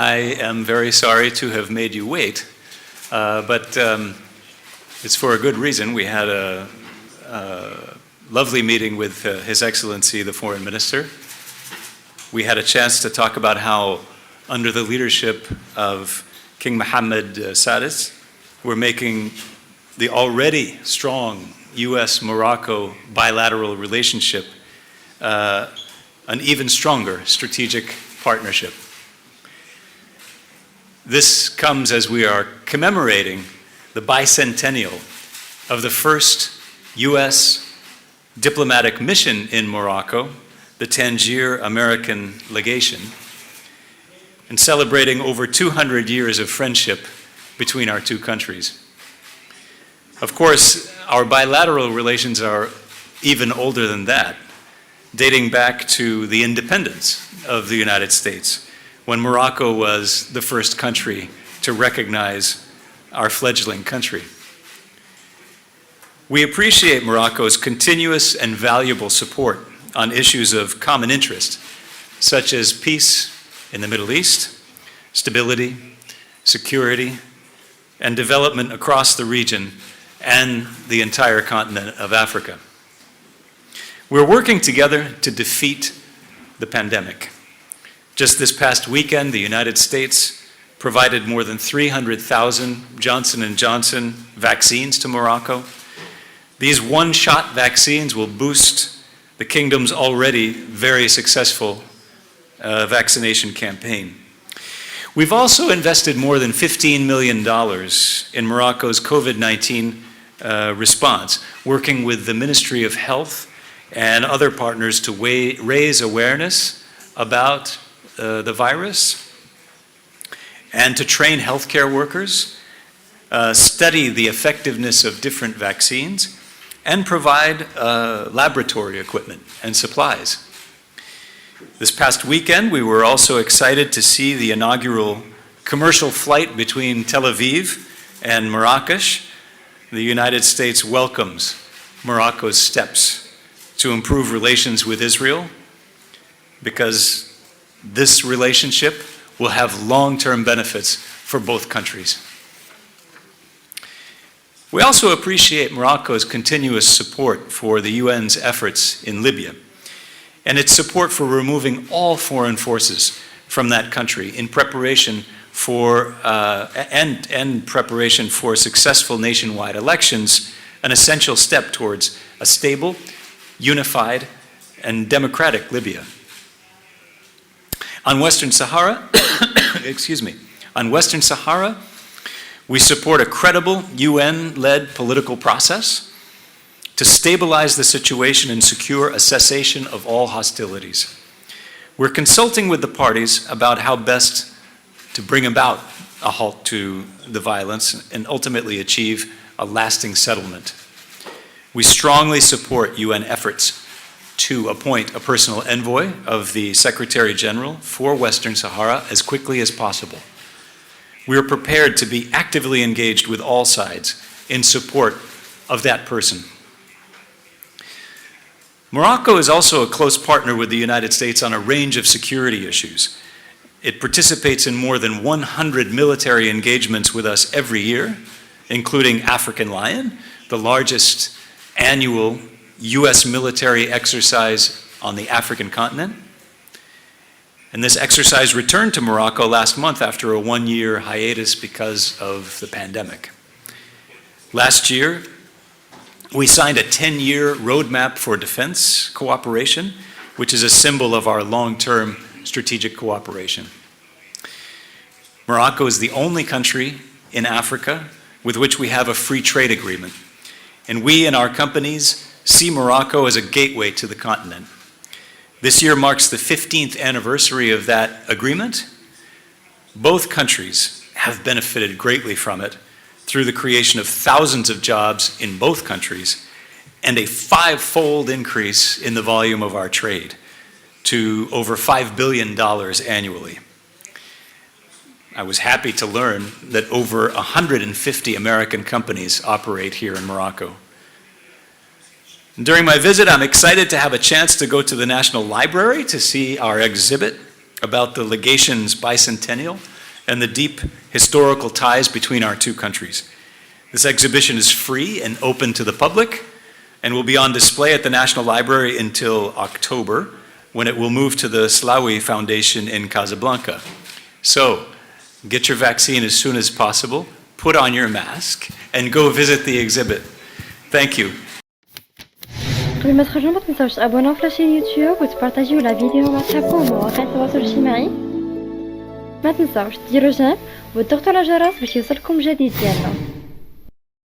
I am very sorry to have made you wait, but it's for a good reason. We had a lovely meeting with His Excellency, the Foreign Minister. We had a chance to talk about how, under the leadership of King Mohammed Sadis, we're making the already strong U.S.-Morocco bilateral relationship an even stronger strategic partnership. This comes as we are commemorating the bicentennial of the first U.S. diplomatic mission in Morocco, the Tangier American Legation, and celebrating over 200 years of friendship between our two countries. Of course, our bilateral relations are even older than that, dating back to the independence of the United States, when Morocco was the first country to recognize our fledgling country. We appreciate Morocco's continuous and valuable support on issues of common interest, such as peace in the Middle East, stability, security, and development across the region and the entire continent of Africa. We're working together to defeat the pandemic. Just this past weekend, the United States provided more than 300,000 Johnson & Johnson vaccines to Morocco. These one-shot vaccines will boost the kingdom's already very successful vaccination campaign. We've also invested more than $15 million in Morocco's COVID-19 response, working with the Ministry of Health and other partners to raise awareness about the virus and to train healthcare workers, study the effectiveness of different vaccines, and provide laboratory equipment and supplies. This past weekend, we were also excited to see the inaugural commercial flight between Tel Aviv and Marrakesh. The United States welcomes Morocco's steps to improve relations with Israel, because this relationship will have long-term benefits for both countries. We also appreciate Morocco's continuous support for the UN's efforts in Libya and its support for removing all foreign forces from that country in preparation for preparation for successful nationwide elections, an essential step towards a stable, unified, and democratic Libya. On Western Sahara, on Western Sahara, we support a credible UN-led political process to stabilize the situation and secure a cessation of all hostilities. We're consulting with the parties about how best to bring about a halt to the violence and ultimately achieve a lasting settlement. We strongly support UN efforts to appoint a personal envoy of the Secretary General for Western Sahara as quickly as possible. We are prepared to be actively engaged with all sides in support of that person. Morocco is also a close partner with the United States on a range of security issues. It participates in more than 100 military engagements with us every year, including African Lion, the largest annual U.S. military exercise on the African continent. And this exercise returned to Morocco last month after a one-year hiatus because of the pandemic. Last year, we signed a 10-year roadmap for defense cooperation, which is a symbol of our long-term strategic cooperation. Morocco is the only country in Africa with which we have a free trade agreement, and we and our companies see Morocco as a gateway to the continent. This year marks the 15th anniversary of that agreement. Both countries have benefited greatly from it through the creation of thousands of jobs in both countries and a five-fold increase in the volume of our trade to over $5 billion annually. I was happy to learn that over 150 American companies operate here in Morocco. During my visit, I'm excited to have a chance to go to the National Library to see our exhibit about the legation's bicentennial. and the deep historical ties between our two countries. This exhibition is free and open to the public and will be on display at the National Library until October, when it will move to the Slawi Foundation in Casablanca. So, get your vaccine as soon as possible, put on your mask, and go visit the exhibit. Thank you. قبل ما تخرجوا ما تنساوش تابوناو في لاشين يوتيوب وتبارطاجيو لا فيديو مع صحابكم ومواقع التواصل الاجتماعي. ما تنساوش ديروا جيم وتضغطوا على الجرس باش يوصلكم جديد ديالنا.